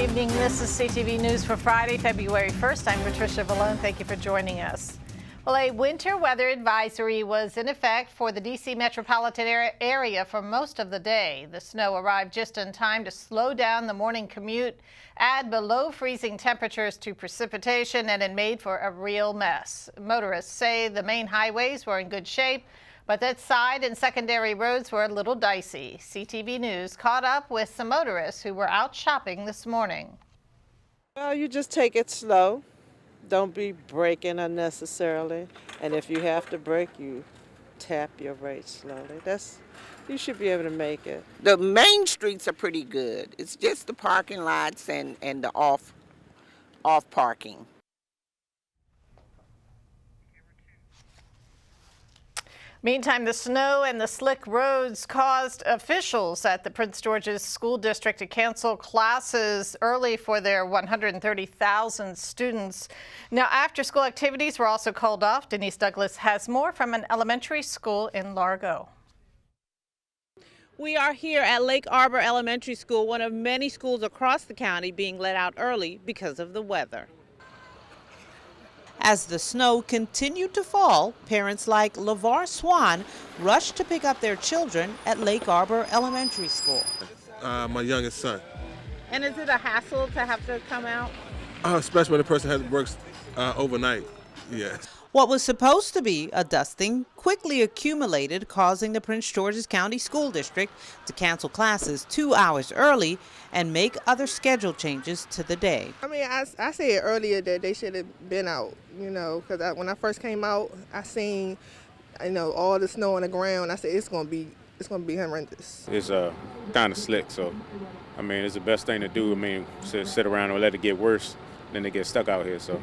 evening. This is CTV News for Friday, February 1st. I'm Patricia Vallone. Thank you for joining us. Well, a winter weather advisory was in effect for the D.C. metropolitan area for most of the day. The snow arrived just in time to slow down the morning commute, add below freezing temperatures to precipitation, and it made for a real mess. Motorists say the main highways were in good shape, but that side and secondary roads were a little dicey. CTV News caught up with some motorists who were out shopping this morning. Well, you just take it slow. Don't be braking unnecessarily. And if you have to brake, you tap your brakes slowly. You should be able to make it. The main streets are pretty good. It's just the parking lots and the off parking. Meantime, the snow and the slick roads caused officials at the Prince George's School District to cancel classes early for their 130,000 students. Now, after-school activities were also called off. Denise Douglas has more from an elementary school in Largo. We are here at Lake Arbor Elementary School, one of many schools across the county being let out early because of the weather. As the snow continued to fall, parents like LeVar Swan rushed to pick up their children at Lake Arbor Elementary School. My youngest son. And is it a hassle to have to come out? Especially when the person works overnight, yes. What was supposed to be a dusting quickly accumulated, causing the Prince George's County School District to cancel classes 2 hours early and make other schedule changes to the day. I mean, I said earlier that they should have been out, because when I first came out, I seen, all the snow on the ground. I said it's gonna be horrendous. It's kind of slick, so I mean, it's the best thing to do. I mean, sit around and let it get worse than to get stuck out here. So.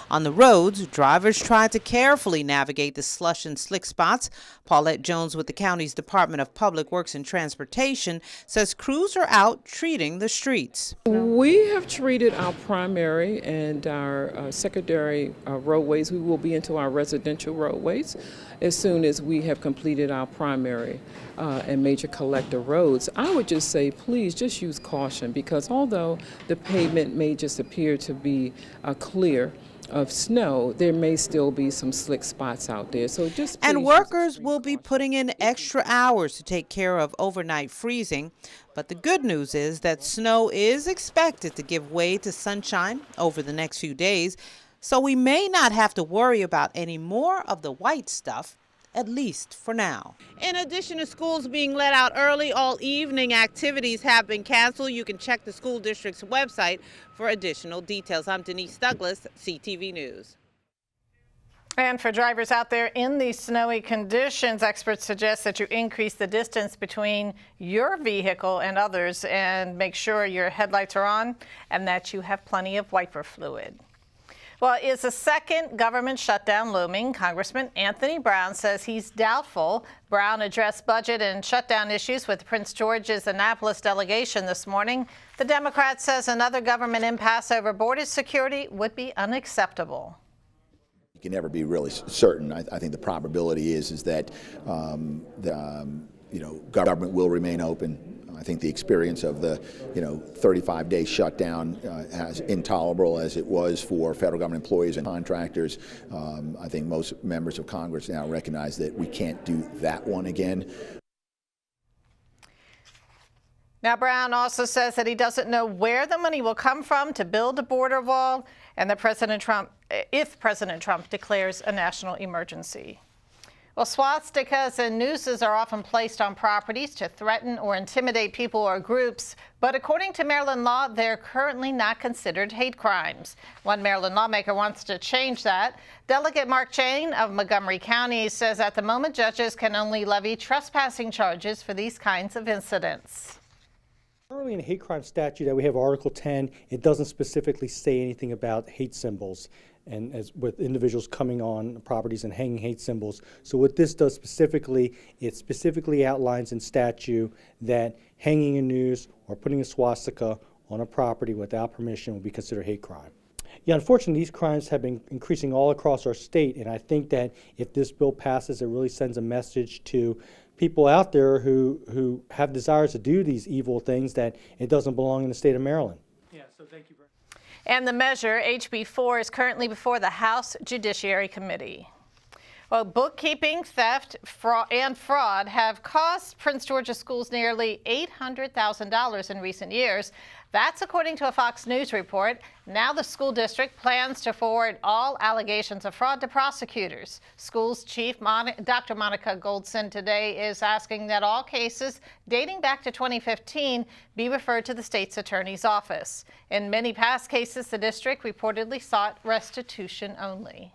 On the roads, drivers tried to carefully navigate the slush and slick spots. Paulette Jones with the county's Department of Public Works and Transportation says crews are out treating the streets. We have treated our primary and our secondary roadways. We will be into our residential roadways as soon as we have completed our primary and major collector roads. I would just say, please just use caution, because although the pavement may just appear to be clear of snow, there may still be some slick spots out there. So just and workers will be putting in extra hours to take care of overnight freezing. But the good news is that snow is expected to give way to sunshine over the next few days. So we may not have to worry about any more of the white stuff, at least for now. In addition to schools being let out early, all evening activities have been canceled. You can check the school district's website for additional details. I'm Denise Douglas, CTV News. And for drivers out there in these snowy conditions, experts suggest that you increase the distance between your vehicle and others and make sure your headlights are on and that you have plenty of wiper fluid. Well, is a second government shutdown looming? Congressman Anthony Brown says he's doubtful. Brown addressed budget and shutdown issues with Prince George's Annapolis delegation this morning. The Democrat says another government impasse over border security would be unacceptable. You can never be really certain. I think the probability is that government will remain open. I think the experience of the 35-day shutdown, as intolerable as it was for federal government employees and contractors, I think most members of Congress now recognize that we can't do that one again. Now, Brown also says that he doesn't know where the money will come from to build a border wall, and that if President Trump declares a national emergency. Well, swastikas and nooses are often placed on properties to threaten or intimidate people or groups, but according to Maryland law, they're currently not considered hate crimes. One Maryland lawmaker wants to change that. Delegate Mark Chain of Montgomery County says at the moment judges can only levy trespassing charges for these kinds of incidents. Currently in the hate crime statute that we have Article 10, it doesn't specifically say anything about hate symbols and as with individuals coming on properties and hanging hate symbols. So what this does specifically, it specifically outlines in statute that hanging a noose or putting a swastika on a property without permission will be considered hate crime. Yeah, unfortunately, these crimes have been increasing all across our state, and I think that if this bill passes, it really sends a message to people out there who have desires to do these evil things that it doesn't belong in the state of Maryland. Yes. So thank you very much. And the measure, HB 4, is currently before the House Judiciary Committee. Well, bookkeeping, theft, and fraud have cost Prince George's schools nearly $800,000 in recent years. That's according to a Fox News report. Now the school district plans to forward all allegations of fraud to prosecutors. Schools Chief Dr. Monica Goldson today is asking that all cases dating back to 2015 be referred to the state's attorney's office. In many past cases, the district reportedly sought restitution only.